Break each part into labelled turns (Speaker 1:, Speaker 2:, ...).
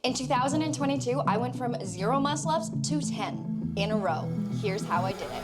Speaker 1: In 2022, I went from 0 muscle-ups to 10 in a row. Here's how I did it.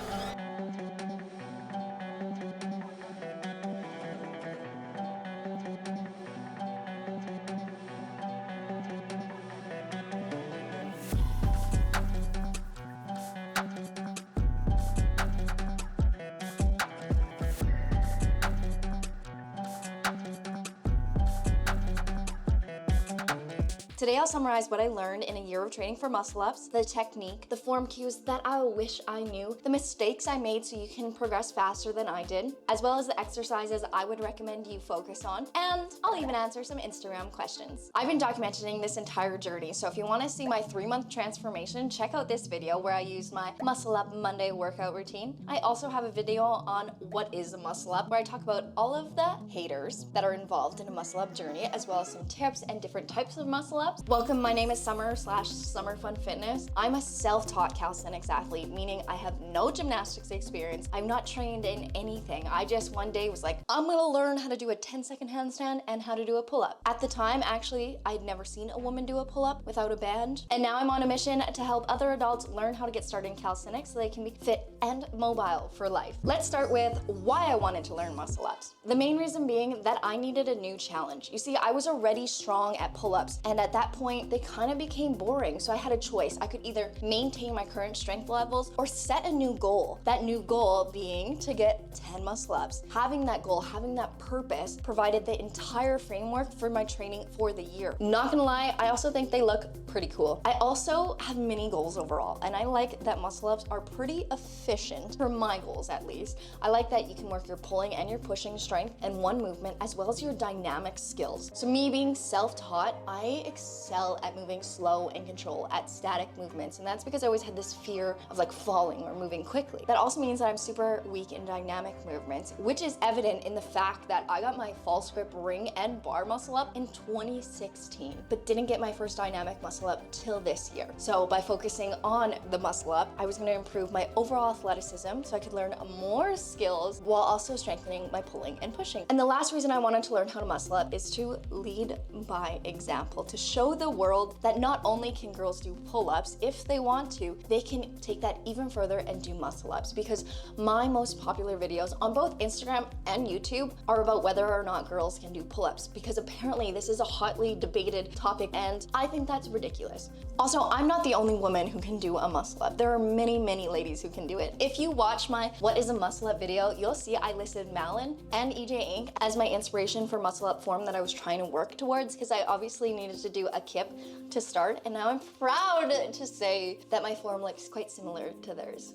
Speaker 1: Today I'll summarize what I learned in a year of training for muscle-ups, the technique, the form cues that I wish I knew, the mistakes I made so you can progress faster than I did, as well as the exercises I would recommend you focus on, and I'll even answer some Instagram questions. I've been documenting this entire journey, so if you want to see my 3-month transformation, check out this video where I used my Muscle Up Monday workout routine. I also have a video on what is a muscle up, where I talk about all of the haters that are involved in a muscle up journey, as well as some tips and different types of muscle ups. Welcome, my name is Summerfunfitness. I'm a self-taught calisthenics athlete, meaning I have no gymnastics experience. I'm not trained in anything. I just one day was like, I'm gonna learn how to do a 10-second handstand and how to do a pull-up. At the time, actually, I'd never seen a woman do a pull-up without a band. And now I'm on a mission to help other adults learn how to get started in calisthenics so they can be fit and mobile for life. Let's start with why I wanted to learn muscle ups. The main reason being that I needed a new challenge. You see, I was already strong at pull-ups, and at that point, they kind of became boring. So I had a choice. I could either maintain my current strength levels or set a new goal. That new goal being to get 10 muscle ups. Having that goal, having that purpose provided the entire framework for my training for the year. Not gonna lie, I also think they look pretty cool. I also have many goals overall, and I like that muscle ups are pretty efficient for my goals at least. I like that you can work your pulling and your pushing strength in one movement, as well as your dynamic skills. So me being self-taught, I excel at moving slow and control at static movements, and that's because I always had this fear of like falling or moving quickly. That also means that I'm super weak in dynamic movements, which is evident in the fact that I got my false grip ring and bar muscle up in 2016, but didn't get my first dynamic muscle up till this year. So by focusing on the muscle up, I was going to improve my overall athleticism so I could learn more skills while also strengthening my pulling and pushing. And the last reason I wanted to learn how to muscle up is to lead by example, to show the world that not only can girls do pull-ups, if they want to, they can take that even further and do muscle-ups, because my most popular videos on both Instagram and YouTube are about whether or not girls can do pull-ups, because apparently this is a hotly debated topic, and I think that's ridiculous. Also, I'm not the only woman who can do a muscle-up. There are many, many ladies who can do it. If you watch my What is a Muscle-Up video, you'll see I listed Malin and EJ Inc. as my inspiration for muscle-up form that I was trying to work towards, because I obviously needed to do a kip to start, and now I'm proud to say that my form looks quite similar to theirs.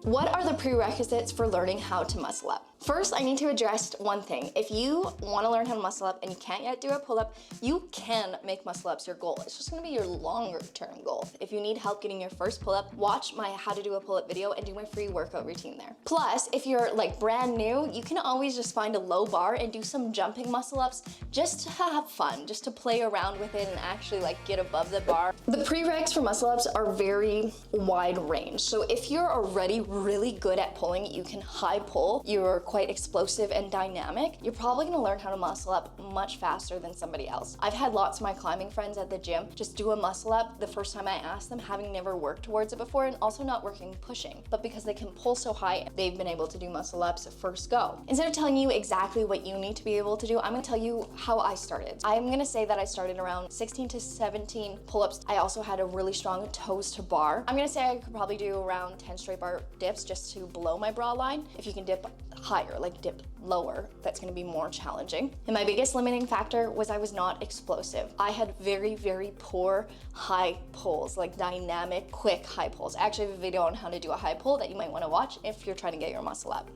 Speaker 1: What are the prerequisites for learning how to muscle up? First, I need to address one thing. If you want to learn how to muscle up and you can't yet do a pull-up, you can make muscle ups your goal. It's just going to be your longer term goal. If you need help getting your first pull-up, watch my how to do a pull-up video and do my free workout routine there. Plus, if you're like brand new, you can always just find a low bar and do some jumping muscle ups just to have fun, just to play around with it and actually like get above the bar. The prereqs for muscle ups are very wide range. So if you're already really good at pulling, you can high pull, you're quite explosive and dynamic, you're probably gonna learn how to muscle up much faster than somebody else. I've had lots of my climbing friends at the gym just do a muscle up the first time I asked them, having never worked towards it before and also not working pushing. But because they can pull so high, they've been able to do muscle ups first go. Instead of telling you exactly what you need to be able to do, I'm gonna tell you how I started. I'm gonna say that I started around 16 to 17 pull-ups. I also had a really strong toes to bar. I'm gonna say I could probably do around 10 straight bar dips just to below my bra line. If you can dip higher, like dip lower, that's gonna be more challenging. And my biggest limiting factor was I was not explosive. I had very, very poor high pulls, like dynamic, quick high pulls. I actually have a video on how to do a high pull that you might wanna watch if you're trying to get your muscle up.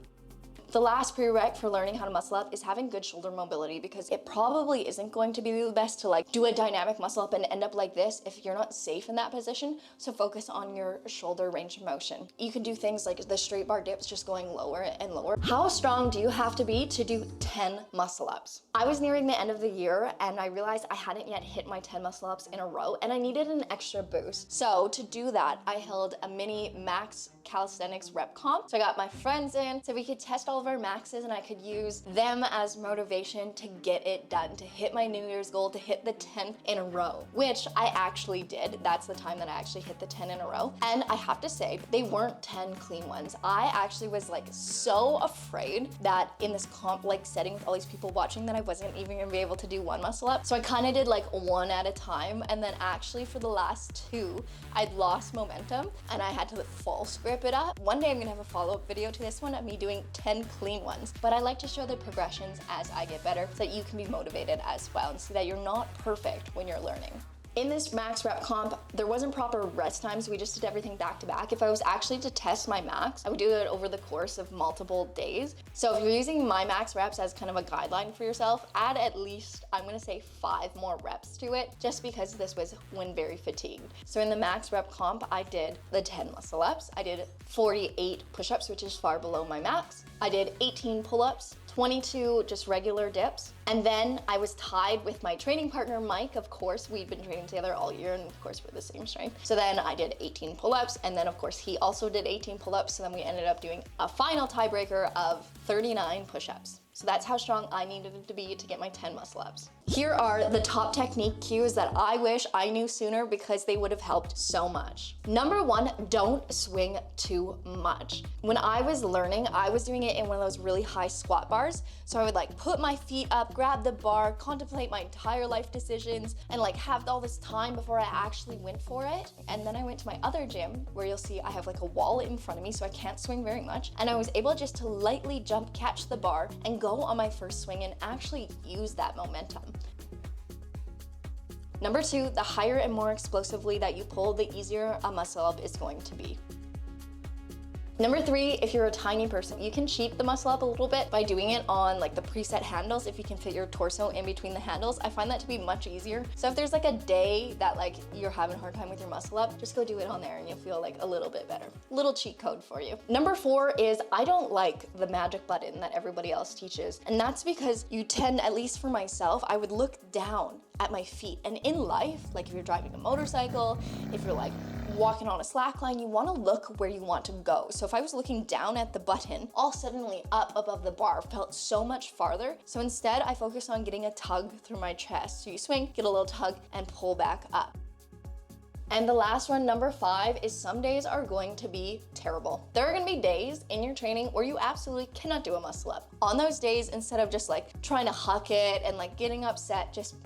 Speaker 1: The last prereq for learning how to muscle up is having good shoulder mobility, because it probably isn't going to be the best to like do a dynamic muscle up and end up like this if you're not safe in that position. So focus on your shoulder range of motion. You can do things like the straight bar dips, just going lower and lower. How strong do you have to be to do 10 muscle ups? I was nearing the end of the year and I realized I hadn't yet hit my 10 muscle ups in a row and I needed an extra boost. So to do that, I held a mini max calisthenics rep comp. So I got my friends in so we could test all of our maxes and I could use them as motivation to get it done, to hit my New Year's goal, to hit the 10 in a row, which I actually did. That's the time that I actually hit the 10 in a row. And I have to say, they weren't 10 clean ones. I actually was like so afraid that in this comp like setting with all these people watching that I wasn't even gonna be able to do one muscle up. So I kind of did like one at a time. And then actually for the last two, I'd lost momentum and I had to false grip it up. One day I'm gonna have a follow-up video to this one of me doing 10 clean ones, but I like to show the progressions as I get better so that you can be motivated as well and see that you're not perfect when you're learning. In this max rep comp, there wasn't proper rest time, so we just did everything back to back. If I was actually to test my max, I would do it over the course of multiple days. So if you're using my max reps as kind of a guideline for yourself, add at least, I'm gonna say 5 more reps to it, just because this was when very fatigued. So in the max rep comp, I did the 10 muscle ups, I did 48 push-ups, which is far below my max. I did 18 pull-ups, 22 just regular dips. And then I was tied with my training partner, Mike. Of course, we'd been training together all year and of course we're the same strength. So then I did 18 pull-ups and then of course he also did 18 pull-ups. So then we ended up doing a final tiebreaker of 39 push-ups. So that's how strong I needed it to be to get my 10 muscle ups. Here are the top technique cues that I wish I knew sooner because they would have helped so much. Number 1, don't swing too much. When I was learning, I was doing it in one of those really high squat bars. So I would like put my feet up, grab the bar, contemplate my entire life decisions, and like have all this time before I actually went for it. And then I went to my other gym where you'll see I have like a wall in front of me so I can't swing very much. And I was able just to lightly jump, catch the bar, and go on my first swing and actually use that momentum. Number 2, the higher and more explosively that you pull, the easier a muscle up is going to be. Number 3, if you're a tiny person, you can cheat the muscle up a little bit by doing it on like the preset handles. If you can fit your torso in between the handles, I find that to be much easier. So if there's like a day that like you're having a hard time with your muscle up, just go do it on there and you'll feel like a little bit better. Little cheat code for you. Number 4 is I don't like the magic button that everybody else teaches. And that's because you tend, at least for myself, I would look down at my feet. And in life, like if you're driving a motorcycle, if you're like walking on a slack line, you want to look where you want to go. So if I was looking down at the button, all suddenly up above the bar felt so much farther. So instead I focus on getting a tug through my chest. So you swing, get a little tug, and pull back up. And the last one, number 5, is some days are going to be terrible. There are gonna be days in your training where you absolutely cannot do a muscle up. On those days, instead of just like trying to huck it and like getting upset, just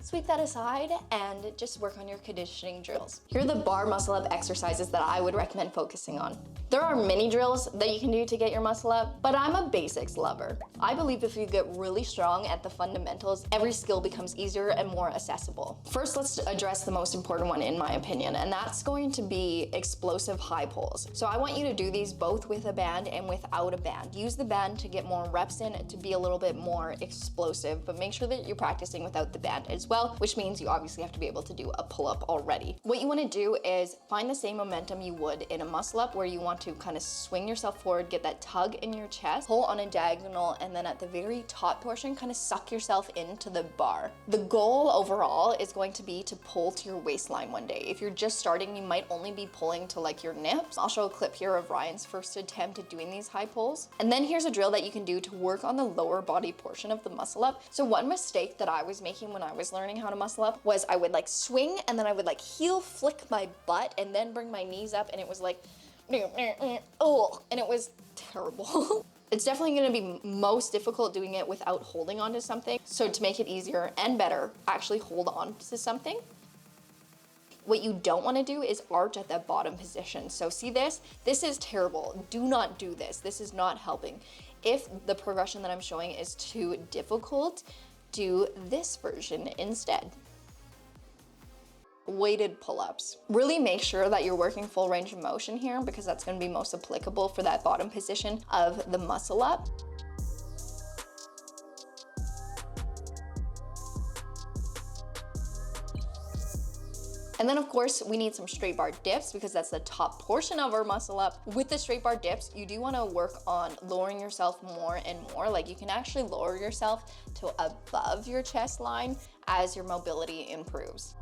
Speaker 1: sweep that aside and just work on your conditioning drills. Here are the bar muscle up exercises that I would recommend focusing on. There are mini drills that you can do to get your muscle up, but I'm a basics lover. I believe if you get really strong at the fundamentals, every skill becomes easier and more accessible. First, let's address the most important one in my opinion, and that's going to be explosive high pulls. So I want you to do these both with a band and without a band. Use the band to get more reps in, to be a little bit more explosive, but make sure that you're practicing without the band as well, which means you obviously have to be able to do a pull-up already. What you want to do is find the same momentum you would in a muscle up, where you want to kind of swing yourself forward, get that tug in your chest, pull on a diagonal, and then at the very top portion, kind of suck yourself into the bar. The goal overall is going to be to pull to your waistline one day. If you're just starting, you might only be pulling to like your nips. I'll show a clip here of Ryan's first attempt at doing these high pulls. And then here's a drill that you can do to work on the lower body portion of the muscle up. So one mistake that I was making when I was learning how to muscle up was I would like swing and then I would like heel flick my butt and then bring my knees up, and it was like, oh, and it was terrible. It's definitely gonna be most difficult doing it without holding onto something. So to make it easier and better, actually hold on to something. What you don't wanna do is arch at that bottom position. So see this? This is terrible. Do not do this. This is not helping. If the progression that I'm showing is too difficult, do this version instead. Weighted pull-ups. Really make sure that you're working full range of motion here, because that's going to be most applicable for that bottom position of the muscle up. And then of course we need some straight bar dips, because that's the top portion of our muscle up. With the straight bar dips, you do want to work on lowering yourself more and more. Like you can actually lower yourself to above your chest line as your mobility improves.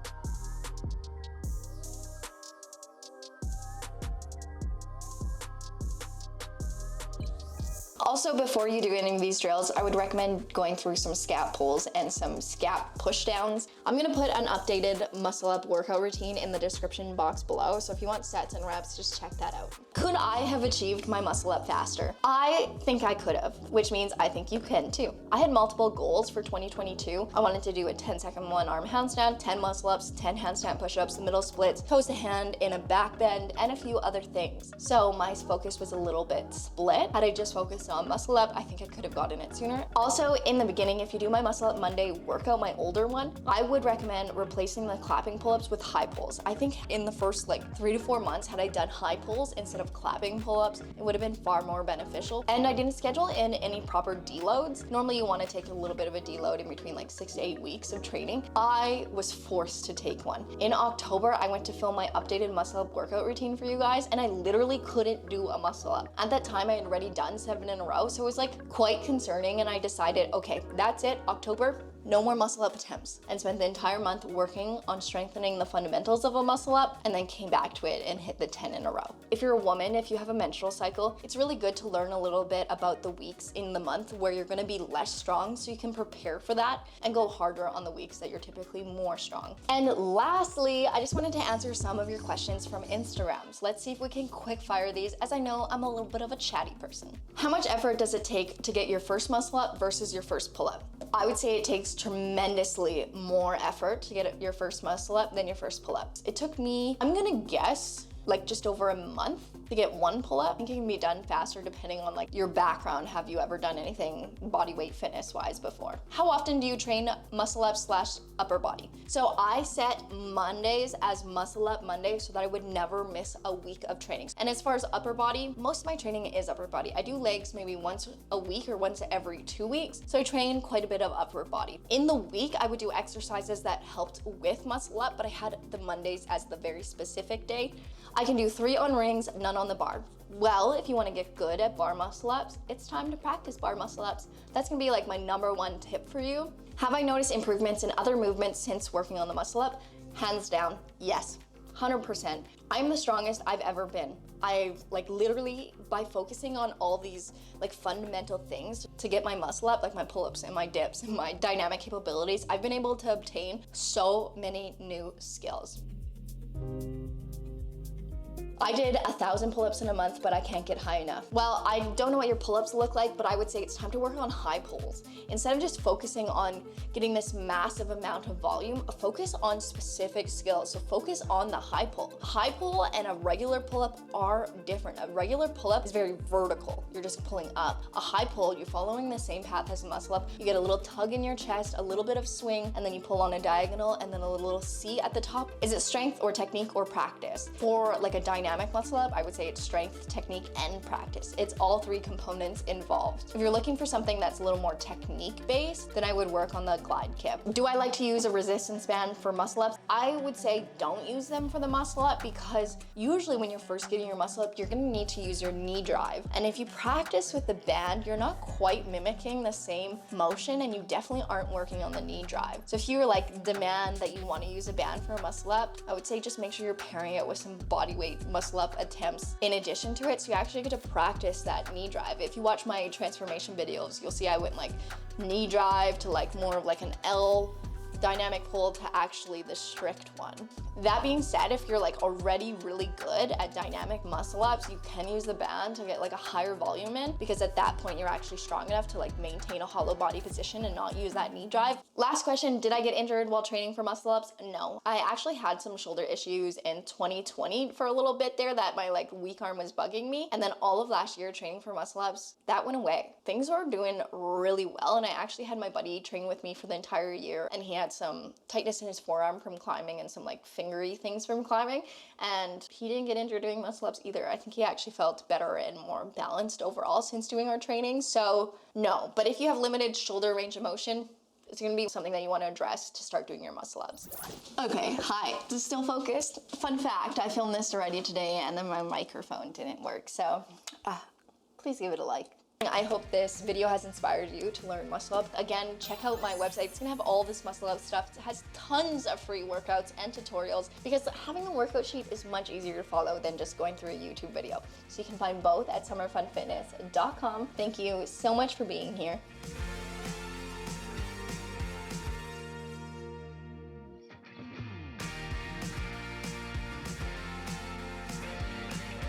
Speaker 1: Also, before you do any of these drills, I would recommend going through some scap pulls and some scap push downs. I'm gonna put an updated Muscle Up workout routine in the description box below, so if you want sets and reps, just check that out. Could I have achieved my Muscle Up faster? I think I could have, which means I think you can too. I had multiple goals for 2022. I wanted to do a 10-second one-arm handstand, 10 muscle ups, 10 handstand push-ups, middle splits, toes to hand in a back bend, and a few other things. So my focus was a little bit split. Had I just focused on Muscle Up, I think I could have gotten it sooner. Also, in the beginning, if you do my Muscle Up Monday workout, my older one, I would recommend replacing the clapping pull-ups with high pulls. I think in the first like 3 to 4 months, had I done high pulls instead of clapping pull-ups, it would have been far more beneficial. And I didn't schedule in any proper deloads. Normally you want to take a little bit of a deload in between like 6 to 8 weeks of training. I was forced to take one. In October, I went to film my updated Muscle Up workout routine for you guys, and I literally couldn't do a muscle up. At that time, I had already done 7 in a row, so it was like quite concerning, and I decided, okay, that's it, October, no more muscle up attempts, and spent the entire month working on strengthening the fundamentals of a muscle up, and then came back to it and hit the 10 in a row. If you're a woman, if you have a menstrual cycle, it's really good to learn a little bit about the weeks in the month where you're gonna be less strong, so you can prepare for that and go harder on the weeks that you're typically more strong. And lastly, I just wanted to answer some of your questions from Instagram. So let's see if we can quick fire these, as I know I'm a little bit of a chatty person. How much effort does it take to get your first muscle up versus your first pull up? I would say it takes tremendously more effort to get your first muscle up than your first pull up. It took me, I'm gonna guess, like just over a month to get one pull-up. I think it can be done faster depending on like your background. Have you ever done anything body weight fitness wise before? How often do you train muscle up / upper body? So I set Mondays as Muscle Up Monday so that I would never miss a week of training. And as far as upper body, most of my training is upper body. I do legs maybe once a week or once every 2 weeks. So I train quite a bit of upper body. In the week, I would do exercises that helped with muscle up, but I had the Mondays as the very specific day. I can do 3 on rings, none on the bar. Well, if you want to get good at bar muscle ups, it's time to practice bar muscle ups. That's gonna be like my #1 tip for you. Have I noticed improvements in other movements since working on the muscle up? Hands down, yes, 100%. I'm the strongest I've ever been. I've like literally, by focusing on all these like fundamental things to get my muscle up, like my pull-ups and my dips and my dynamic capabilities, I've been able to obtain so many new skills. I did 1,000 pull-ups in a month, but I can't get high enough. Well, I don't know what your pull-ups look like, but I would say it's time to work on high pulls. Instead of just focusing on getting this massive amount of volume, focus on specific skills. So focus on the high pull. High pull and a regular pull-up are different. A regular pull-up is very vertical. You're just pulling up. A high pull, you're following the same path as a muscle up. You get a little tug in your chest, a little bit of swing, and then you pull on a diagonal, and then a little C at the top. Is it strength or technique or practice? For like a dynamic muscle up, I would say it's strength, technique, and practice. It's all 3 components involved. If you're looking for something that's a little more technique based, then I would work on the glide kip. Do I like to use a resistance band for muscle ups? I would say don't use them for the muscle up, because usually when you're first getting your muscle up, you're gonna need to use your knee drive. And if you practice with the band, you're not quite mimicking the same motion, and you definitely aren't working on the knee drive. So if you were like demand that you want to use a band for a muscle up, I would say just make sure you're pairing it with some body weight muscle up attempts in addition to it, so you actually get to practice that knee drive. If you watch my transformation videos, you'll see I went like knee drive to like more of like an L dynamic pull to actually the strict one. That being said, if you're like already really good at dynamic muscle ups, you can use the band to get like a higher volume in, because at that point you're actually strong enough to like maintain a hollow body position and not use that knee drive. Last question, did I get injured while training for muscle ups? No. I actually had some shoulder issues in 2020 for a little bit there that my like weak arm was bugging me, and then all of last year training for muscle ups, that went away. Things were doing really well, and I actually had my buddy train with me for the entire year, and he had some tightness in his forearm from climbing and some like fingery things from climbing, and he didn't get injured doing muscle ups either. I think he actually felt better and more balanced overall since doing our training. So no, but if you have limited shoulder range of motion, it's gonna be something that you want to address to start doing your muscle ups. Okay, hi, this is still focused. Fun fact, I filmed this already today and then my microphone didn't work, so please give it a like. I hope this video has inspired you to learn muscle up. Again, check out my website. It's gonna have all this muscle up stuff. It has tons of free workouts and tutorials because having a workout sheet is much easier to follow than just going through a YouTube video. So you can find both at summerfunfitness.com. Thank you so much for being here.